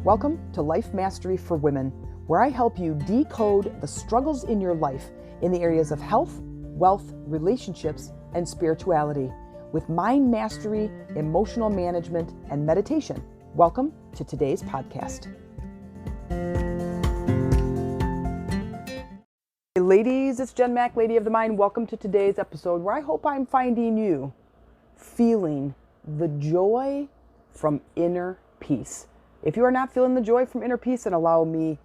Welcome to Life Mastery for Women, where I help you decode the struggles in your life in the areas of health, wealth, relationships, and spirituality with mind mastery, emotional management, and meditation. Welcome to today's podcast. Hey ladies, it's Jen Mack, Lady of the Mind. Welcome to today's episode where I hope I'm finding you feeling the joy from inner peace. If you are not feeling the joy from inner peace, then allow me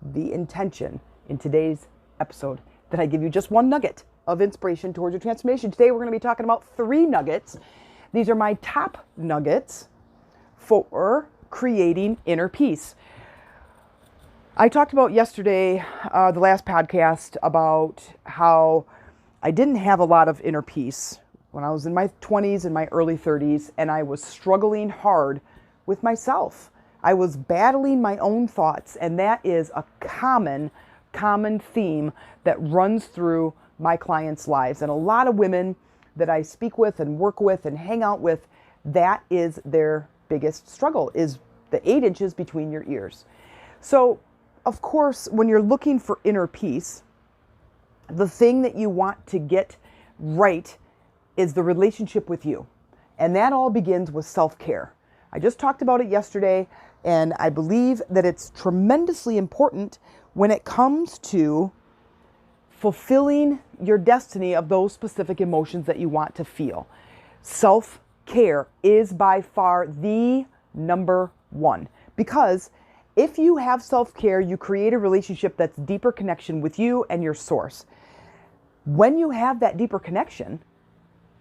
the intention in today's episode that I give you just one nugget of inspiration towards your transformation. Today, we're going to be talking about 3 nuggets. These are my top nuggets for creating inner peace. I talked about yesterday, the last podcast, about how I didn't have a lot of inner peace when I was in my 20s and my early 30s, and I was struggling hard with myself. I was battling my own thoughts, and that is a common theme that runs through my clients' lives. And a lot of women that I speak with and work with and hang out with, that is their biggest struggle, is the 8 inches between your ears. So, of course, when you're looking for inner peace, the thing that you want to get right is the relationship with you. And that all begins with self-care. I just talked about it yesterday, and I believe that it's tremendously important when it comes to fulfilling your destiny of those specific emotions that you want to feel. Self-care is by far the number one, because if you have self-care, you create a relationship that's deeper connection with you and your source. When you have that deeper connection,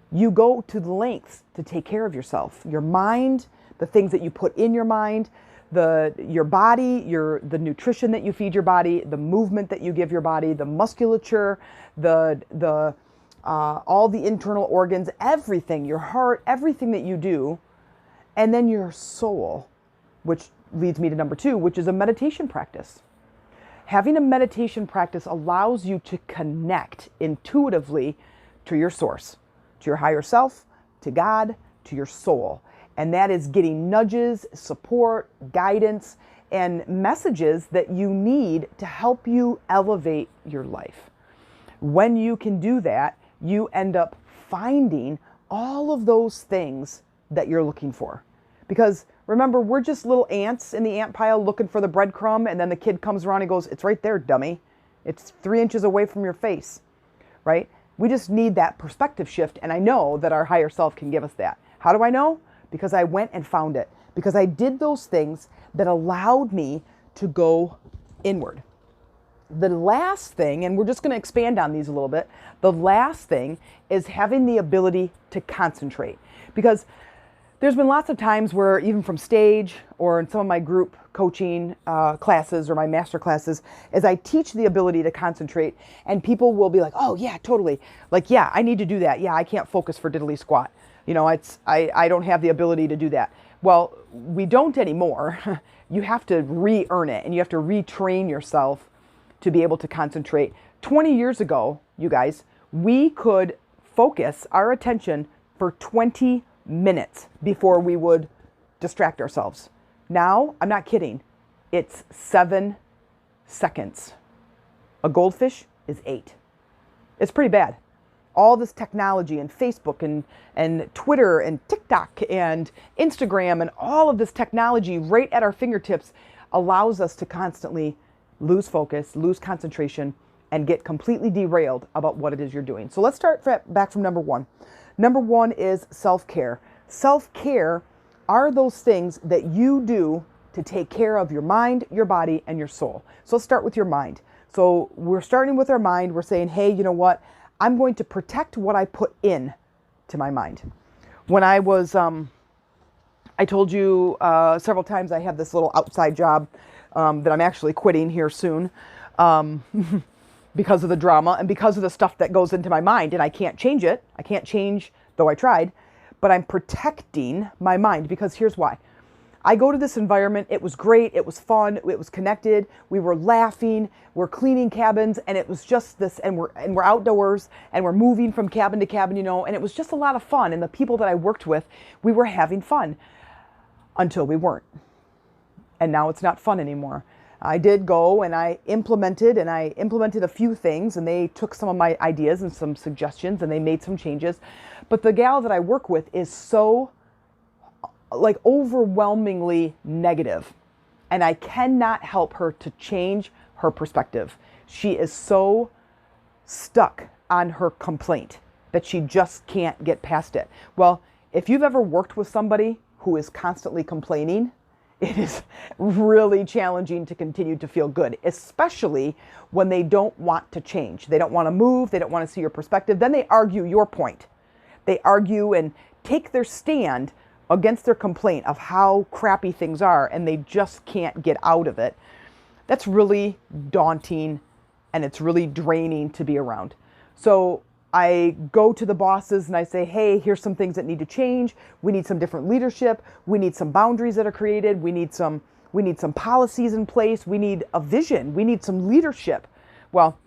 you go to the lengths to take care of yourself, your mind, the things that you put in your mind, your body, the nutrition that you feed your body, the movement that you give your body, the musculature, all the internal organs, everything, your heart, everything that you do, and then your soul, which leads me to number 2, which is a meditation practice. Having a meditation practice allows you to connect intuitively to your source, to your higher self, to God, to your soul. And that is getting nudges, support, guidance, and messages that you need to help you elevate your life. When you can do that, you end up finding all of those things that you're looking for. Because remember, we're just little ants in the ant pile looking for the breadcrumb, and then the kid comes around and goes, "It's right there, dummy. It's 3 inches away from your face," right? We just need that perspective shift, and I know that our higher self can give us that. How do I know? Because I went and found it. Because I did those things that allowed me to go inward. The last thing, and we're just going to expand on these a little bit, the last thing is having the ability to concentrate. Because there's been lots of times where, even from stage or in some of my group coaching classes or my master classes, as I teach the ability to concentrate, and people will be like, "Oh yeah, totally. Like, yeah, I need to do that. Yeah, I can't focus for diddly squat. You know, I don't have the ability to do that." Well, we don't anymore. You have to re-earn it, and you have to retrain yourself to be able to concentrate. 20 years ago, you guys, we could focus our attention for 20 minutes before we would distract ourselves. Now, I'm not kidding, it's 7 seconds. A goldfish is 8. It's pretty bad. All this technology and Facebook and Twitter and TikTok and Instagram and all of this technology right at our fingertips allows us to constantly lose focus, lose concentration, and get completely derailed about what it is you're doing. So let's start back from number 1. Number 1 is self-care. Self-care are those things that you do to take care of your mind, your body, and your soul. So let's start with your mind. So we're starting with our mind. We're saying, hey, you know what? I'm going to protect what I put in to my mind. When I was, I told you several times I have this little outside job that I'm actually quitting here soon because of the drama and because of the stuff that goes into my mind, and I can't change it. I can't change, though I tried, but I'm protecting my mind, because here's why. I go to this environment, it was great, it was fun, it was connected, we were laughing, we're cleaning cabins, and it was just this, and we're outdoors, and we're moving from cabin to cabin, you know, and it was just a lot of fun, and the people that I worked with, we were having fun, until we weren't. And now it's not fun anymore. I did go and I implemented a few things, and they took some of my ideas and some suggestions and they made some changes. But the gal that I work with is so like overwhelmingly negative, and I cannot help her to change her perspective. She is so stuck on her complaint that she just can't get past it. Well, if you've ever worked with somebody who is constantly complaining, it is really challenging to continue to feel good, especially when they don't want to change. They don't want to move. They don't want to see your perspective. Then they argue your point. They argue and take their stand against their complaint of how crappy things are, and they just can't get out of it. That's really daunting, and it's really draining to be around. So I go to the bosses and I say, hey, here's some things that need to change. We need some different leadership. We need some boundaries that are created. We need some policies in place. We need a vision. We need some leadership. Well,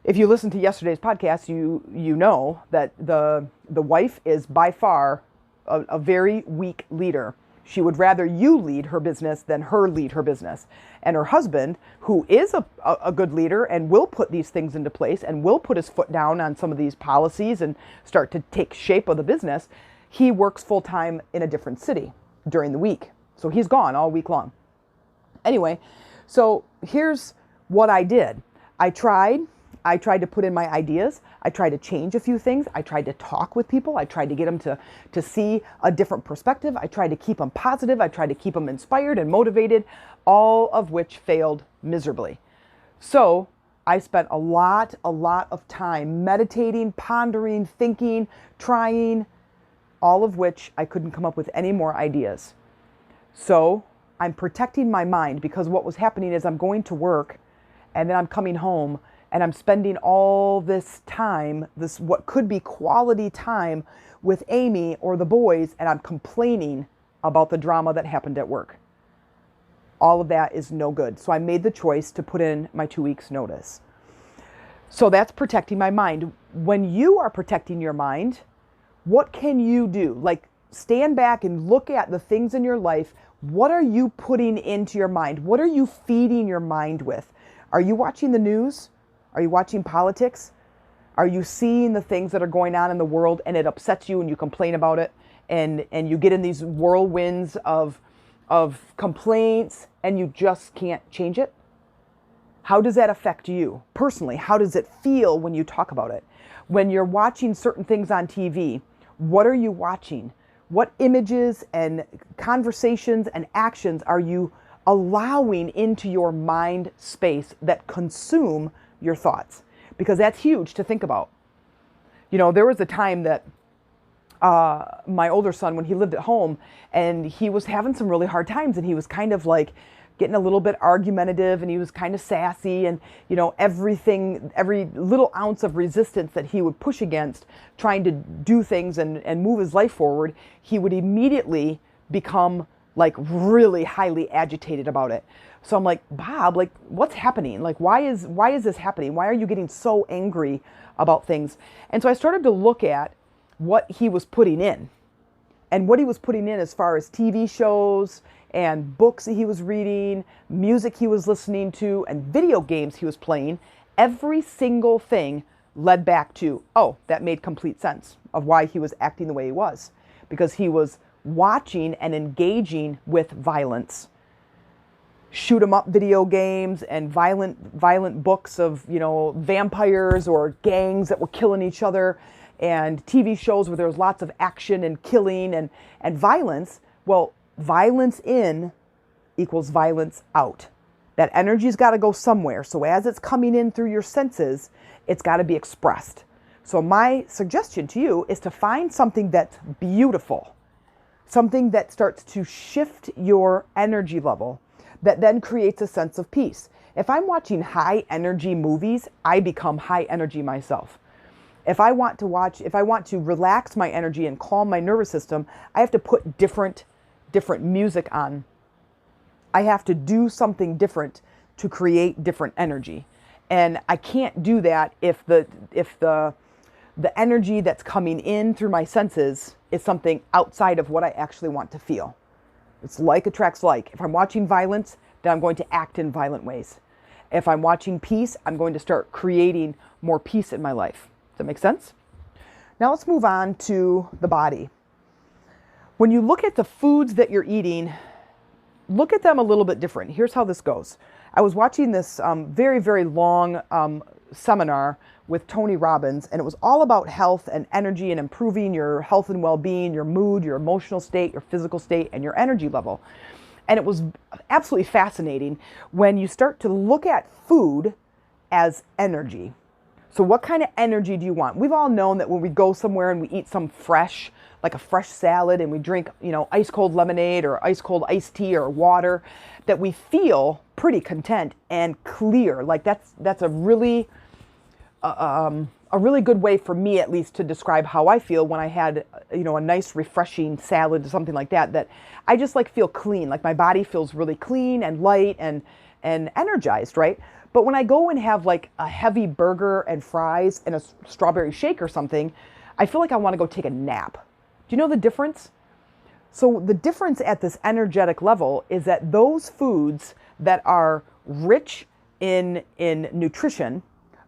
if you listen to yesterday's podcast, you know that the wife is by far a very weak leader. She would rather you lead her business than her lead her business. And her husband, who is a good leader and will put these things into place and will put his foot down on some of these policies and start to take shape of the business, he works full time in a different city during the week. So he's gone all week long. Anyway, so here's what I did. I tried to put in my ideas. I tried to change a few things. I tried to talk with people. I tried to get them to see a different perspective. I tried to keep them positive. I tried to keep them inspired and motivated, all of which failed miserably. So I spent a lot of time meditating, pondering, thinking, trying, all of which I couldn't come up with any more ideas. So I'm protecting my mind, because what was happening is I'm going to work and then I'm coming home and I'm spending all this time, this what could be quality time with Amy or the boys, and I'm complaining about the drama that happened at work. All of that is no good. So I made the choice to put in my 2 weeks notice. So that's protecting my mind. When you are protecting your mind, what can you do? Like, stand back and look at the things in your life. What are you putting into your mind? What are you feeding your mind with? Are you watching the news? Are you watching politics? Are you seeing the things that are going on in the world and it upsets you and you complain about it, and you get in these whirlwinds of complaints and you just can't change it? How does that affect you personally? How does it feel when you talk about it? When you're watching certain things on TV, what are you watching? What images and conversations and actions are you allowing into your mind space that consume your thoughts? Because that's huge to think about. You know, there was a time that my older son, when he lived at home, and he was having some really hard times, and he was kind of like getting a little bit argumentative, and he was kind of sassy, and you know, every little ounce of resistance that he would push against trying to do things and move his life forward, he would immediately become like really highly agitated about it. So I'm like, Bob, like, what's happening? Like, why is this happening? Why are you getting so angry about things? And so I started to look at what he was putting in, and what he was putting in as far as TV shows and books that he was reading, music he was listening to, and video games he was playing. Every single thing led back to, oh, that made complete sense of why he was acting the way he was, because he was watching and engaging with violence. Shoot 'em up video games and violent books of, you know, vampires or gangs that were killing each other, and TV shows where there was lots of action and killing and violence. Well, violence in equals violence out. That energy's got to go somewhere. So as it's coming in through your senses, it's got to be expressed. So my suggestion to you is to find something that's beautiful, something that starts to shift your energy level, that then creates a sense of peace. If I'm watching high energy movies, I become high energy myself. If I want to relax my energy and calm my nervous system, I have to put different music on. I have to do something different to create different energy. And I can't do that if the energy that's coming in through my senses is something outside of what I actually want to feel. It's like attracts like. If I'm watching violence, then I'm going to act in violent ways. If I'm watching peace, I'm going to start creating more peace in my life. Does that make sense? Now let's move on to the body. When you look at the foods that you're eating, look at them a little bit different. Here's how this goes. I was watching this very, very long seminar with Tony Robbins, and it was all about health and energy and improving your health and well-being, your mood, your emotional state, your physical state, and your energy level. And it was absolutely fascinating when you start to look at food as energy. So what kind of energy do you want? We've all known that when we go somewhere and we eat some fresh, like a fresh salad, and we drink, ice cold lemonade or ice cold iced tea or water, that we feel pretty content and clear. Like that's a really good way for me, at least, to describe how I feel when I had, a nice refreshing salad or something like that, that I just feel clean. Like my body feels really clean and light and energized, right? But when I go and have like a heavy burger and fries and a strawberry shake or something, I feel like I want to go take a nap. Do you know the difference? So the difference at this energetic level is that those foods that are rich in nutrition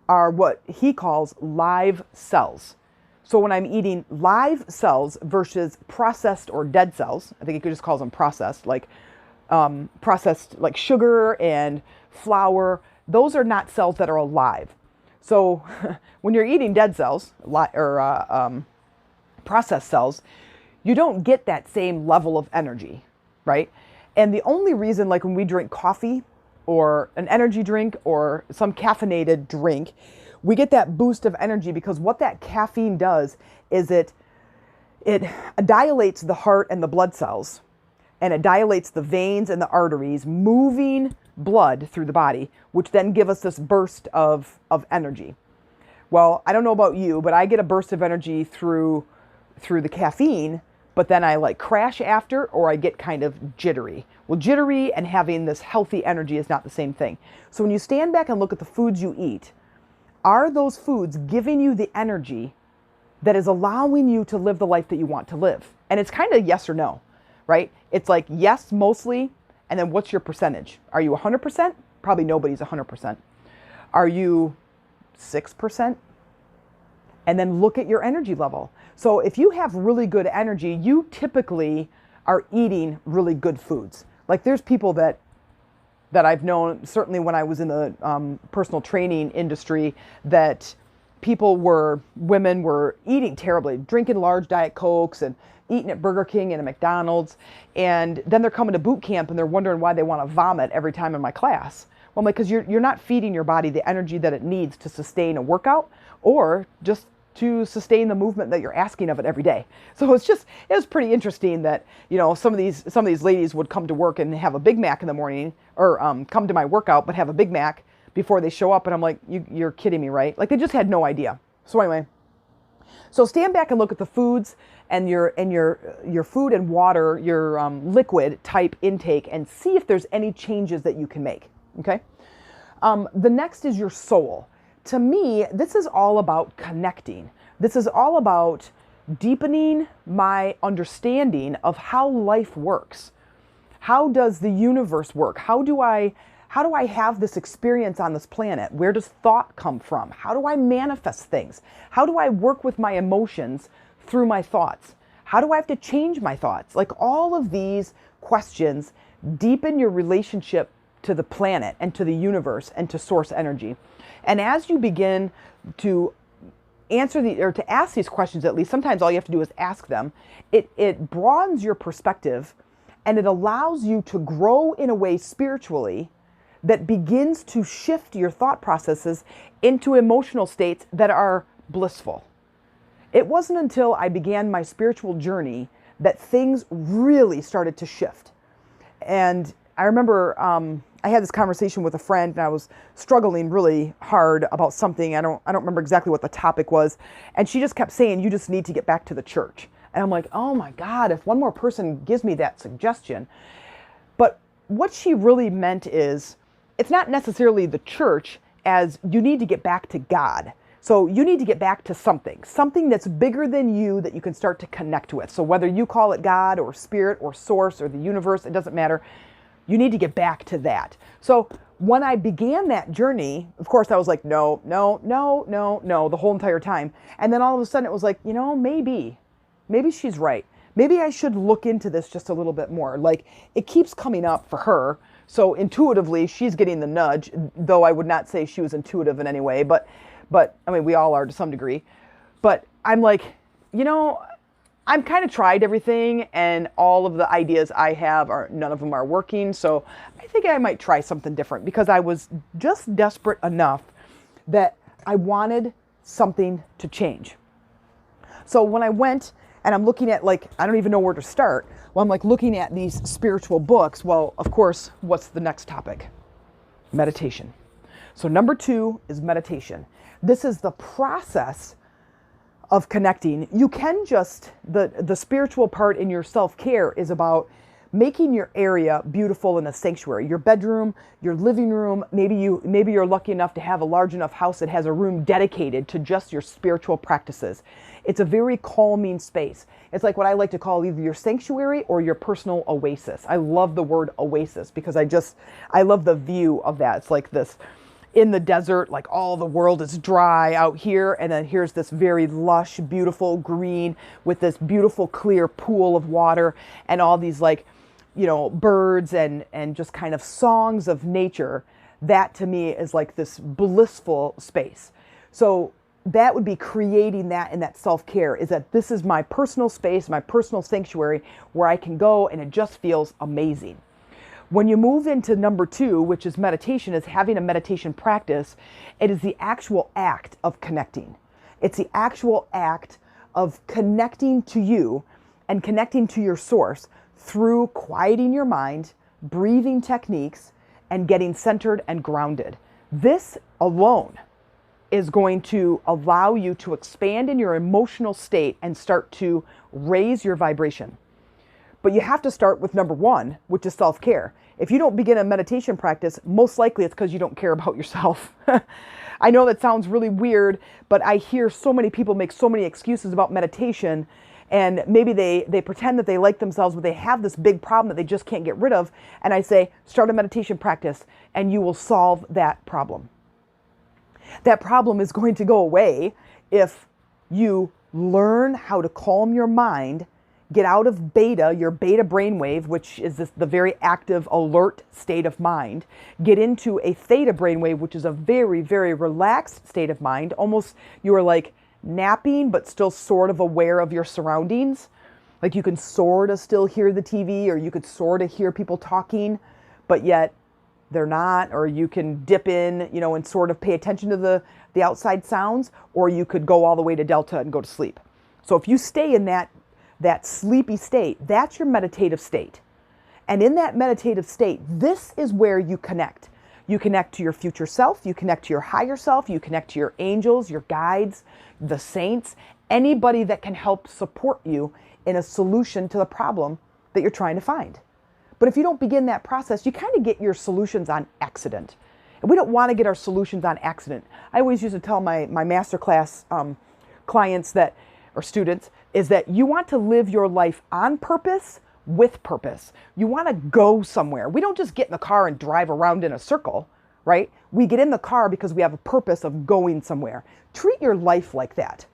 are what he calls live cells. So when I'm eating live cells versus processed or dead cells, I think he could just calls them processed, processed like sugar and flour, those are not cells that are alive. So when you're eating dead cells or processed cells, you don't get that same level of energy, right? And the only reason, like when we drink coffee or an energy drink or some caffeinated drink, we get that boost of energy because what that caffeine does is it dilates the heart and the blood cells, and it dilates the veins and the arteries, moving blood through the body, which then give us this burst of energy. Well, I don't know about you, but I get a burst of energy through the caffeine, but then I crash after, or I get kind of jittery. Well, jittery and having this healthy energy is not the same thing. So when you stand back and look at the foods you eat, are those foods giving you the energy that is allowing you to live the life that you want to live? And it's kind of yes or no, right? It's like yes, mostly, and then what's your percentage? Are you 100%? Probably nobody's 100%. Are you 6%? And then look at your energy level. So if you have really good energy, you typically are eating really good foods. Like there's people that I've known, certainly when I was in the personal training industry, that women were eating terribly, drinking large Diet Cokes and eating at Burger King and at McDonald's. And then they're coming to boot camp and they're wondering why they want to vomit every time in my class. Well, I'm like, because you're not feeding your body the energy that it needs to sustain a workout or just to sustain the movement that you're asking of it every day. So it was pretty interesting that, some of these ladies would come to work and have a Big Mac in the morning, or come to my workout but have a Big Mac before they show up, and I'm like, you're kidding me, right? Like they just had no idea. So anyway, so stand back and look at the foods and your food and water, your liquid type intake, and see if there's any changes that you can make. Okay. The next is your soul. To me, this is all about connecting. This is all about deepening my understanding of how life works. How does the universe work? How do I have this experience on this planet? Where does thought come from? How do I manifest things? How do I work with my emotions through my thoughts? How do I have to change my thoughts? Like all of these questions deepen your relationship to the planet and to the universe and to source energy. And as you begin to to ask these questions, at least sometimes all you have to do is ask them, it broadens your perspective and it allows you to grow in a way spiritually that begins to shift your thought processes into emotional states that are blissful. It wasn't until I began my spiritual journey that things really started to shift. And I remember I had this conversation with a friend, and I was struggling really hard about something. I don't remember exactly what the topic was. And she just kept saying, you just need to get back to the church. And I'm like, oh my God, if one more person gives me that suggestion. But what she really meant is, it's not necessarily the church as you need to get back to God. So you need to get back to something that's bigger than you that you can start to connect with. So whether you call it God or spirit or source or the universe, it doesn't matter. You need to get back to that. So when I began that journey, of course, I was like, no, the whole entire time. And then all of a sudden it was like, maybe she's right. Maybe I should look into this just a little bit more. Like, it keeps coming up for her. So intuitively, she's getting the nudge, though I would not say she was intuitive in any way. But I mean, we all are to some degree. But I'm like, I'm kind of tried everything, and all of the ideas I have none of them are working. So I think I might try something different, because I was just desperate enough that I wanted something to change. So when I went and I'm looking at, like, I don't even know where to start. Well, I'm like looking at these spiritual books. Well, of course, what's the next topic? Meditation. So number 2 is meditation. This is the process of connecting. You can just, the spiritual part in your self-care is about making your area beautiful in a sanctuary. Your bedroom, your living room, maybe you're lucky enough to have a large enough house that has a room dedicated to just your spiritual practices. It's a very calming space. It's like what I like to call either your sanctuary or your personal oasis. I love the word oasis because I love the view of that. It's like this in the desert, like all the world is dry out here, and then here's this very lush, beautiful green with this beautiful clear pool of water and all these, like, birds and just kind of songs of nature. That to me is like this blissful space. So that would be creating that in that self-care, is that this is my personal space, my personal sanctuary where I can go and it just feels amazing. When you move into number 2, which is meditation, is having a meditation practice, it is the actual act of connecting. It's the actual act of connecting to you and connecting to your source through quieting your mind, breathing techniques, and getting centered and grounded. This alone is going to allow you to expand in your emotional state and start to raise your vibration. But you have to start with number 1, which is self-care. If you don't begin a meditation practice, most likely it's because you don't care about yourself. I know that sounds really weird, but I hear so many people make so many excuses about meditation, and maybe they pretend that they like themselves, but they have this big problem that they just can't get rid of. And I say, start a meditation practice and you will solve that problem. That problem is going to go away if you learn how to calm your mind, get out of your beta brainwave, which is the very active, alert state of mind, get into a theta brainwave, which is a very, very relaxed state of mind. Almost you are like napping, but still sort of aware of your surroundings. Like you can sort of still hear the TV, or you could sort of hear people talking, but yet they're not. Or you can dip in, and sort of pay attention to the outside sounds, or you could go all the way to delta and go to sleep. So if you stay in that sleepy state, that's your meditative state. And in that meditative state, this is where you connect. You connect to your future self, you connect to your higher self, you connect to your angels, your guides, the saints, anybody that can help support you in a solution to the problem that you're trying to find. But if you don't begin that process, you kind of get your solutions on accident. And we don't want to get our solutions on accident. I always used to tell my masterclass clients or students, is that you want to live your life on purpose, with purpose. You want to go somewhere. We don't just get in the car and drive around in a circle, right? We get in the car because we have a purpose of going somewhere. Treat your life like that.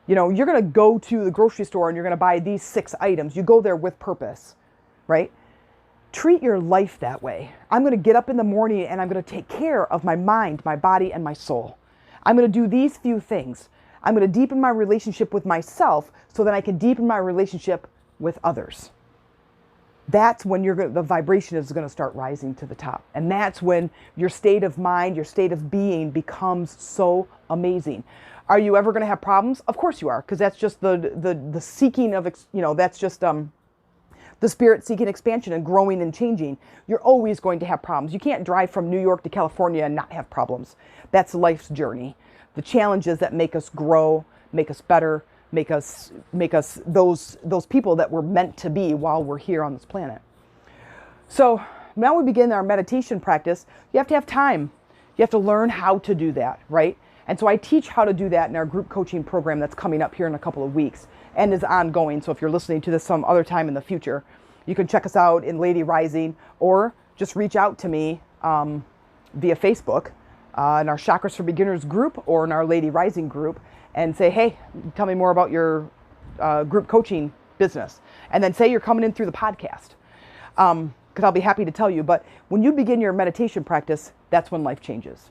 You're going to go to the grocery store and you're going to buy these 6 items. You go there with purpose, right? Treat your life that way. I'm going to get up in the morning and I'm going to take care of my mind, my body, and my soul. I'm going to do these few things. I'm going to deepen my relationship with myself so that I can deepen my relationship with others. That's when the vibration is going to start rising to the top. And that's when your state of mind, your state of being becomes so amazing. Are you ever going to have problems? Of course you are, because that's just the seeking of, that's just the spirit seeking expansion and growing and changing. You're always going to have problems. You can't drive from New York to California and not have problems. That's life's journey. The challenges that make us grow, make us better, make us those people that we're meant to be while we're here on this planet. So now we begin our meditation practice. You have to have time. You have to learn how to do that, right? And so I teach how to do that in our group coaching program that's coming up here in a couple of weeks and is ongoing. So if you're listening to this some other time in the future, you can check us out in Lady Rising, or just reach out to me via Facebook in our Chakras for Beginners group or in our Lady Rising group and say, hey, tell me more about your group coaching business. And then say you're coming in through the podcast, because I'll be happy to tell you. But when you begin your meditation practice, that's when life changes.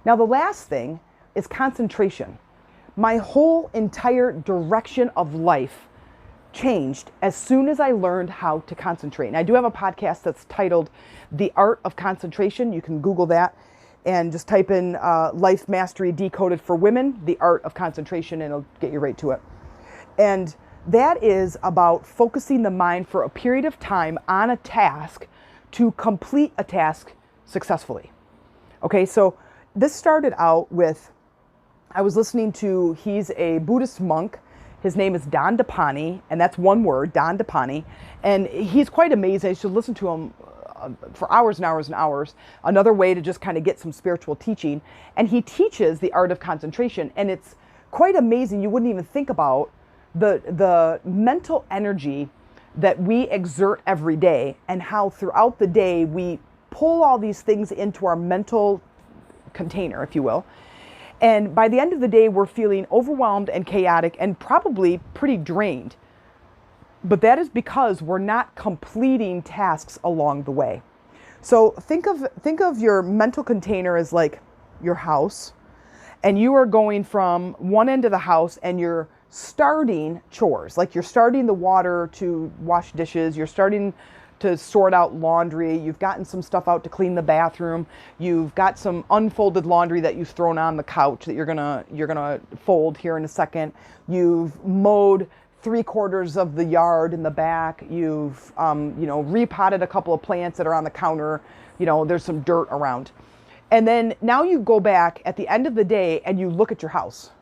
Now, the last thing is concentration. My whole entire direction of life changed as soon as I learned how to concentrate. And I do have a podcast that's titled The Art of Concentration. You can Google that and just type in Life Mastery Decoded for Women, The Art of Concentration, and it'll get you right to it. And that is about focusing the mind for a period of time on a task to complete a task successfully. Okay, so this started out with, I was listening to, he's a Buddhist monk. His name is Don Depani, and that's one word, Don Depani. And he's quite amazing. You should listen to him for hours and hours and hours. Another way to just kind of get some spiritual teaching. And he teaches the art of concentration. And it's quite amazing. You wouldn't even think about the mental energy that we exert every day and how throughout the day we pull all these things into our mental container, if you will. And by the end of the day, we're feeling overwhelmed and chaotic and probably pretty drained. But that is because we're not completing tasks along the way. So think of your mental container as like your house, and you are going from one end of the house and you're starting chores. Like you're starting the water to wash dishes, you're starting to sort out laundry, you've gotten some stuff out to clean the bathroom, you've got some unfolded laundry that you've thrown on the couch that you're gonna fold here in a second, you've mowed 3/4 of the yard in the back, you've repotted a couple of plants that are on the counter, there's some dirt around. And then now you go back at the end of the day and you look at your house.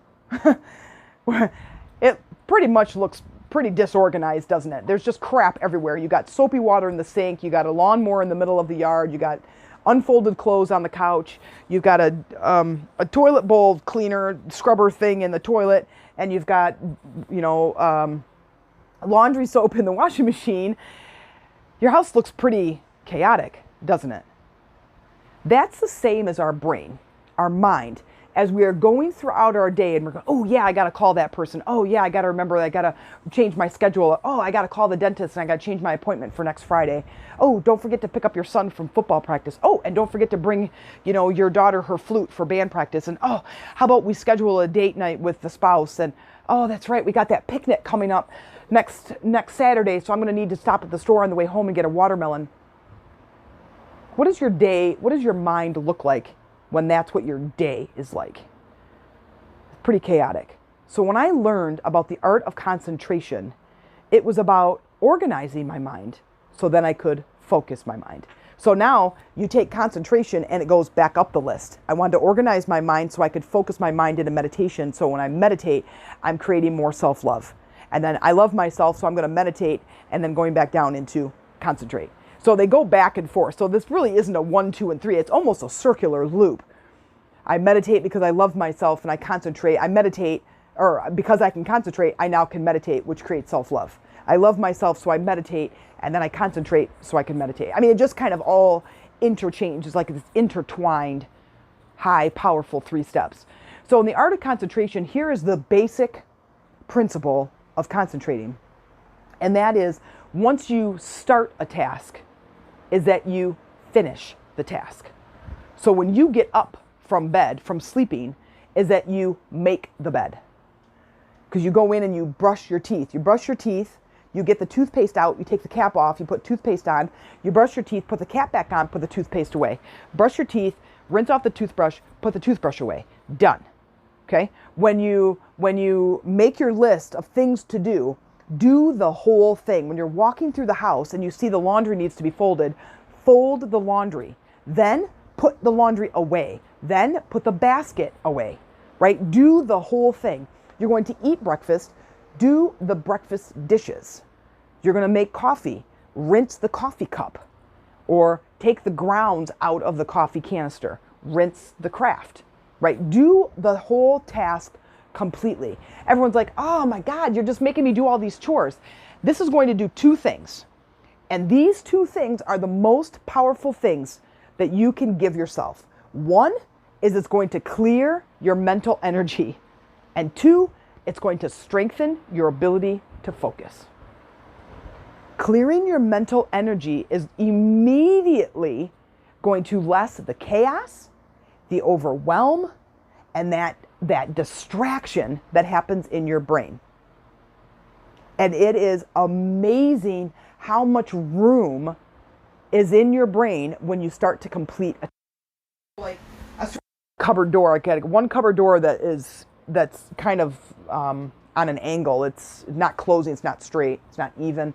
It pretty much looks pretty disorganized, doesn't it? There's just crap everywhere. You got soapy water in the sink, you got a lawnmower in the middle of the yard, you got unfolded clothes on the couch, you've got a toilet bowl cleaner, scrubber thing in the toilet, and you've got, laundry soap in the washing machine. Your house looks pretty chaotic, doesn't it? That's the same as our brain, our mind. As we are going throughout our day and we're going, oh yeah, I got to call that person. Oh yeah, I got to remember, I got to change my schedule. Oh, I got to call the dentist and I got to change my appointment for next Friday. Oh, don't forget to pick up your son from football practice. Oh, and don't forget to bring, your daughter her flute for band practice. And oh, how about we schedule a date night with the spouse? And oh, that's right, we got that picnic coming up next Saturday, so I'm going to need to stop at the store on the way home and get a watermelon. What does your mind look like when that's what your day is like? Pretty chaotic. So when I learned about the art of concentration, it was about organizing my mind so then I could focus my mind. So now you take concentration and it goes back up the list. I wanted to organize my mind so I could focus my mind into meditation. So when I meditate, I'm creating more self-love. And then I love myself, so I'm going to meditate and then going back down into concentrate. So they go back and forth. So this really isn't a 1, 2, and 3. It's almost a circular loop. I meditate because I love myself and I concentrate. I meditate, or because I can concentrate, I now can meditate, which creates self-love. I love myself, so I meditate, and then I concentrate so I can meditate. I mean, it just kind of all interchanges, like this intertwined, high, powerful 3 steps. So in the art of concentration, here is the basic principle of concentrating. And that is, once you start a task, is that you finish the task. So when you get up from bed, from sleeping, is that you make the bed. Because you go in and you brush your teeth. You brush your teeth, you get the toothpaste out, you take the cap off, you put toothpaste on, you brush your teeth, put the cap back on, put the toothpaste away. Brush your teeth, rinse off the toothbrush, put the toothbrush away. Done. Okay? When you make your list of things to do the whole thing. When you're walking through the house and you see the laundry needs to be folded, fold the laundry. Then put the laundry away. Then put the basket away, right? Do the whole thing. You're going to eat breakfast, do the breakfast dishes. You're going to make coffee, rinse the coffee cup, or take the grounds out of the coffee canister, rinse the craft. right? Do the whole task completely. Everyone's like, oh my God, you're just making me do all these chores. This is going to do two things. And these two things are the most powerful things that you can give yourself. One is it's going to clear your mental energy. And two, it's going to strengthen your ability to focus. Clearing your mental energy is immediately going to lessen the chaos, the overwhelm, and that distraction that happens in your brain. And it is amazing how much room is in your brain when you start to complete a cupboard door. I got one cupboard door that's kind of on an angle. It's not closing, it's not straight, it's not even,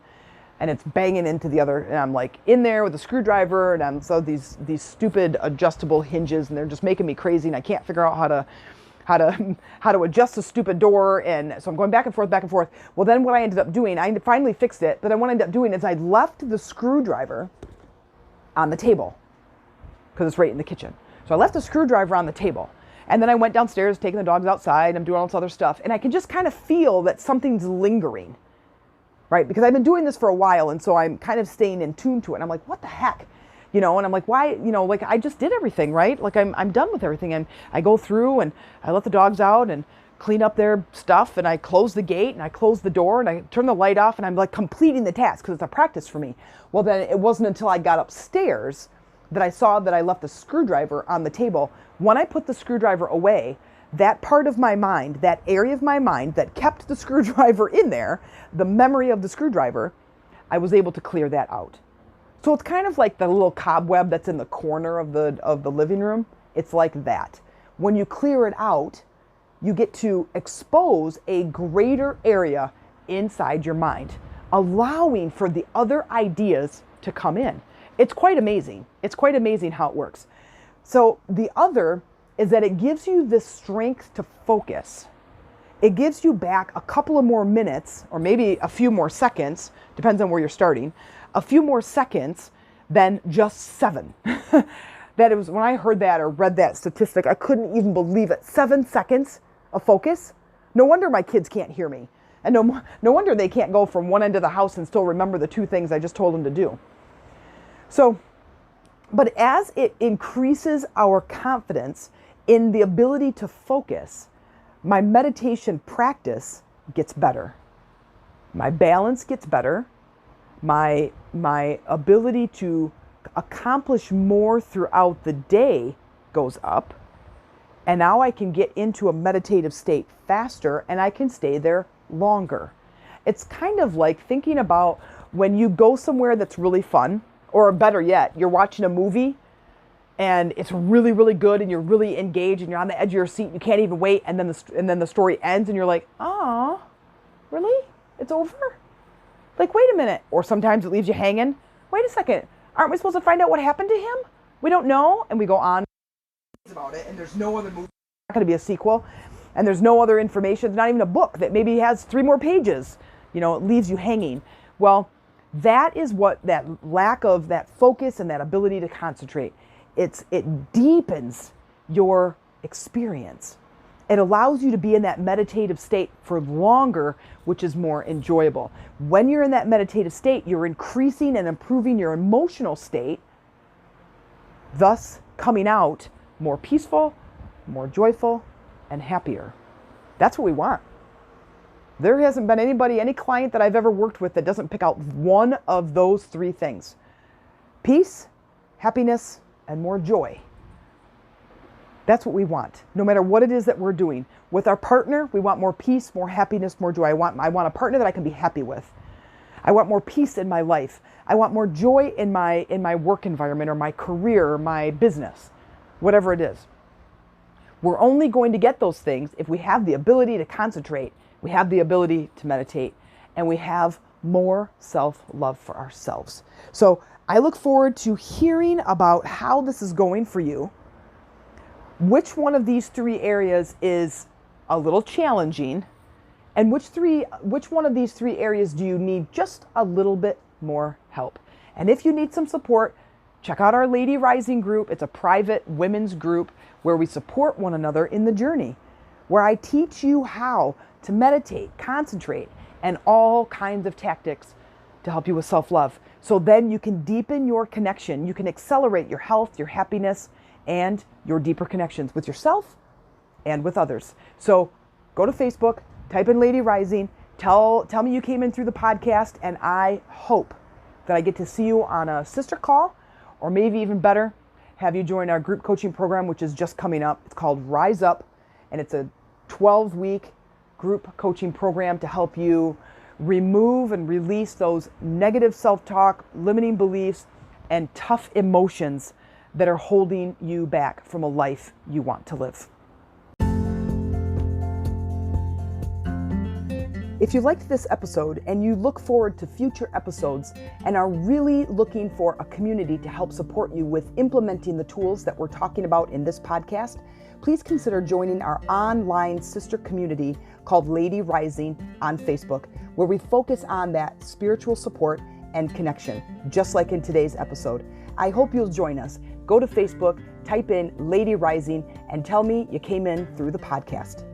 and it's banging into the other, and I'm like in there with a screwdriver, and I'm so these stupid adjustable hinges, and they're just making me crazy, and I can't figure out how to adjust the stupid door. And so I'm going back and forth. Well, then what I ended up doing, I finally fixed it, but then what I ended up doing is I left the screwdriver on the table because it's right in the kitchen. So I left the screwdriver on the table, and then I went downstairs, taking the dogs outside, I'm doing all this other stuff, and I can just kind of feel that something's lingering, right? Because I've been doing this for a while, and so I'm kind of staying in tune to it. And I'm like, what the heck? And I'm like, why, like I just did everything, right? Like I'm done with everything. And I go through and I let the dogs out and clean up their stuff, and I close the gate and I close the door and I turn the light off, and I'm like completing the task because it's a practice for me. Well, then it wasn't until I got upstairs that I saw that I left the screwdriver on the table. When I put the screwdriver away, that part of my mind, that area of my mind that kept the screwdriver in there, the memory of the screwdriver, I was able to clear that out. So it's kind of like the little cobweb that's in the corner of the living room. It's like that. When you clear it out, you get to expose a greater area inside your mind, allowing for the other ideas to come in. It's quite amazing. It's quite amazing how it works. So the other is that it gives you the strength to focus. It gives you back a couple of more minutes, or maybe a few more seconds, depends on where you're starting, a few more seconds than just 7. That it was, when I heard that or read that statistic, I couldn't even believe it. 7 seconds of focus? No wonder my kids can't hear me. And no wonder they can't go from one end of the house and still remember the 2 things I just told them to do. So, but as it increases our confidence in the ability to focus, my meditation practice gets better. My balance gets better. My ability to accomplish more throughout the day goes up. And now I can get into a meditative state faster, and I can stay there longer. It's kind of like thinking about when you go somewhere that's really fun, or better yet, you're watching a movie and it's really, really good, and you're really engaged, and you're on the edge of your seat, and you can't even wait, and then the story ends, and you're like, oh, really? It's over? Like, wait a minute. Or sometimes it leaves you hanging. Wait a second. Aren't we supposed to find out what happened to him? We don't know. And we go on about it, and there's no other movie. It's not going to be a sequel, and there's no other information. There's not even a book that maybe has 3 more pages. It leaves you hanging. Well, that is what that lack of that focus and that ability to concentrate. It deepens your experience. It allows you to be in that meditative state for longer, which is more enjoyable. When you're in that meditative state, you're increasing and improving your emotional state, thus coming out more peaceful, more joyful, and happier. That's what we want. There hasn't been any client that I've ever worked with that doesn't pick out one of those 3 things: peace, happiness, and more joy. That's what we want, no matter what it is that we're doing. With our partner, we want more peace, more happiness, more joy. I want a partner that I can be happy with. I want more peace in my life. I want more joy in my work environment, or my career, or my business, whatever it is. We're only going to get those things if we have the ability to concentrate, we have the ability to meditate, and we have more self-love for ourselves. So I look forward to hearing about how this is going for you. Which one of these 3 areas is a little challenging, and which one of these 3 areas do you need just a little bit more help? And if you need some support, check out our Lady Rising group. It's a private women's group where we support one another in the journey, where I teach you how to meditate, concentrate, and all kinds of tactics to help you with self-love. So then you can deepen your connection. You can accelerate your health, your happiness, and your deeper connections with yourself and with others. So go to Facebook, type in Lady Rising, tell me you came in through the podcast, and I hope that I get to see you on a sister call, or maybe even better, have you join our group coaching program, which is just coming up. It's called Rise Up, and it's a 12-week group coaching program to help you remove and release those negative self-talk, limiting beliefs, and tough emotions that are holding you back from a life you want to live. If you liked this episode and you look forward to future episodes and are really looking for a community to help support you with implementing the tools that we're talking about in this podcast, please consider joining our online sister community called Lady Rising on Facebook, where we focus on that spiritual support and connection, just like in today's episode. I hope you'll join us. Go to Facebook, type in Lady Rising, and tell me you came in through the podcast.